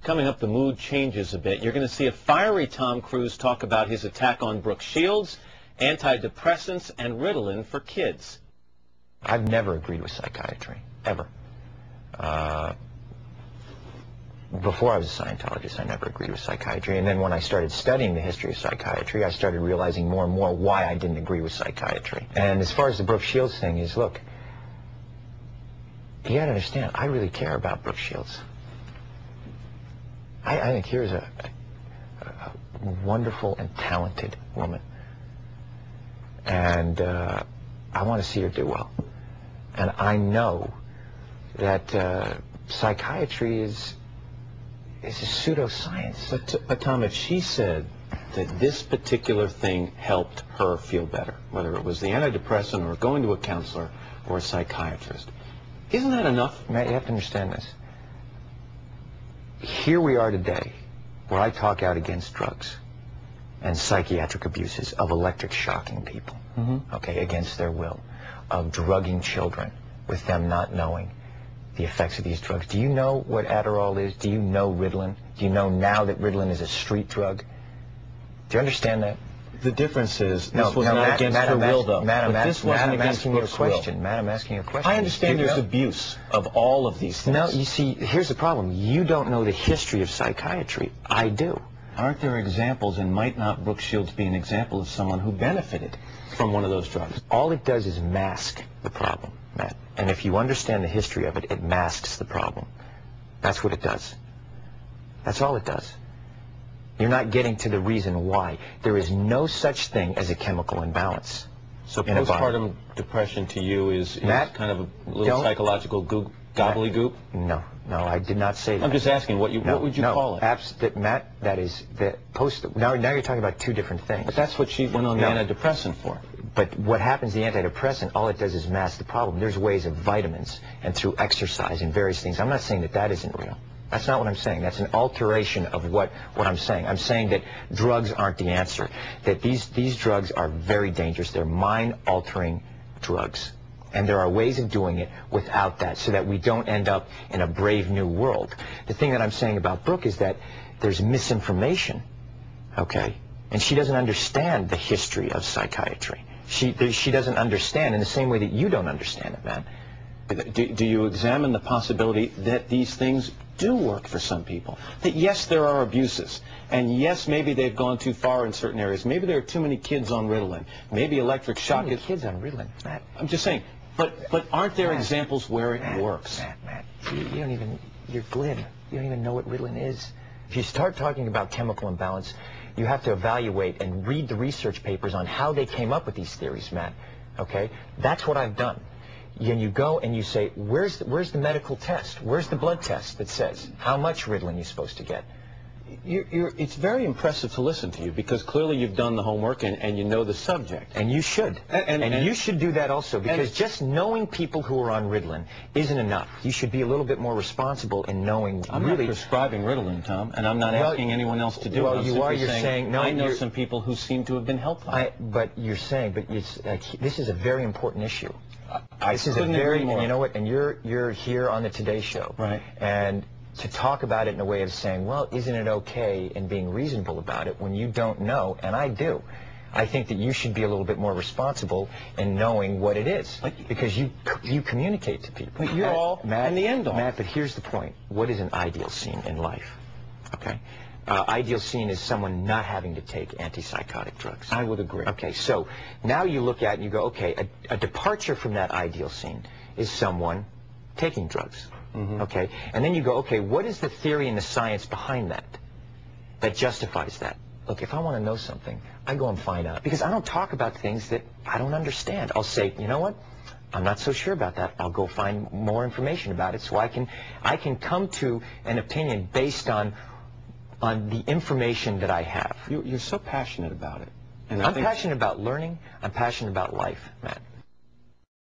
Coming up, the mood changes a bit. You're going to see a fiery Tom Cruise talk about his attack on Brooke Shields, antidepressants, and Ritalin for kids. I've never agreed with psychiatry, ever. Before I was a Scientologist, I never agreed with psychiatry. And then when I started studying the history of psychiatry, I started realizing more and more why I didn't agree with psychiatry. And as far as the Brooke Shields thing is, look, you gotta understand, I really care about Brooke Shields. I think here's a wonderful and talented woman. And I want to see her do well. And I know that psychiatry is a pseudoscience. But Tom, if she said that this particular thing helped her feel better, whether it was the antidepressant or going to a counselor or a psychiatrist, isn't that enough? Matt, you have to understand this. Here we are today, where I talk out against drugs and psychiatric abuses of electric shocking people, okay, against their will, of drugging children with them not knowing the effects of these drugs. Do you know what Adderall is? Do you know Ritalin? Do you know now that Ritalin is a street drug? Do you understand that? The difference is this was not against her will, though. Matt, I'm asking you a question. Matt, I'm asking you a question. I understand there's abuse of all of these things. No, you see, here's the problem. You don't know the history of psychiatry. I do. Aren't there examples, and might not Brooke Shields be an example of someone who benefited from one of those drugs? All it does is mask the problem, Matt. And if you understand the history of it, it masks the problem. That's what it does. That's all it does. You're not getting to the reason why. There is no such thing as a chemical imbalance. So postpartum depression to you is Matt, kind of a little psychological gobbledygook? No, I did not say that. I'm just asking, what would you call it? Matt, that is the now you're talking about two different things. But that's what she went on the antidepressant for. But what happens, the antidepressant, all it does is mask the problem. There's ways of vitamins and through exercise and various things. I'm not saying that that isn't real. That's not what I'm saying. That's an alteration of what I'm saying. I'm saying that drugs aren't the answer, that these drugs are very dangerous. They're mind-altering drugs. And there are ways of doing it without that so that we don't end up in a brave new world. The thing that I'm saying about Brooke is that there's misinformation, okay? And she doesn't understand the history of psychiatry. She doesn't understand in the same way that you don't understand it, man. Do you examine the possibility that these things do work for some people? That yes, there are abuses, and yes, maybe they've gone too far in certain areas. Maybe there are too many kids on Ritalin. Maybe electric shock. Too many kids on Ritalin, Matt. I'm just saying. But aren't there examples where it works? Matt, you're glib. You don't even know what Ritalin is. If you start talking about chemical imbalance, you have to evaluate and read the research papers on how they came up with these theories, Matt. Okay? That's what I've done. And you go and you say, where's the medical test? Where's the blood test that says how much Ritalin you're supposed to get? It's very impressive to listen to you because clearly you've done the homework and you know the subject. And you should. And you should do that also because just knowing people who are on Ritalin isn't enough. You should be a little bit more responsible in knowing I'm really... not prescribing Ritalin, Tom, and I'm not asking anyone else to do it. Well, You're saying no, I know some people who seem to have been helped by it. But it's like, this is a very important issue. This is a very, and you know what, and you're here on the Today Show. Right. And to talk about it in a way of saying, well, isn't it okay, and being reasonable about it when you don't know, and I do. I think that you should be a little bit more responsible in knowing what it is, because you communicate to people. But you're all Matt, in the end all. Matt, but here's the point. What is an ideal scene in life? Okay? Ideal scene is someone not having to take antipsychotic drugs. I would agree. Okay, so now you look at it and you go, okay, a departure from that ideal scene is someone taking drugs. Okay, and then you go, okay, what is the theory and the science behind that justifies that? Look, if I want to know something, I go and find out, because I don't talk about things that I don't understand. I'll say, you know what, I'm not so sure about that. I'll go find more information about it so I can come to an opinion based on the information that I have. You're so passionate about it. And I'm passionate about learning. I'm passionate about life, Matt.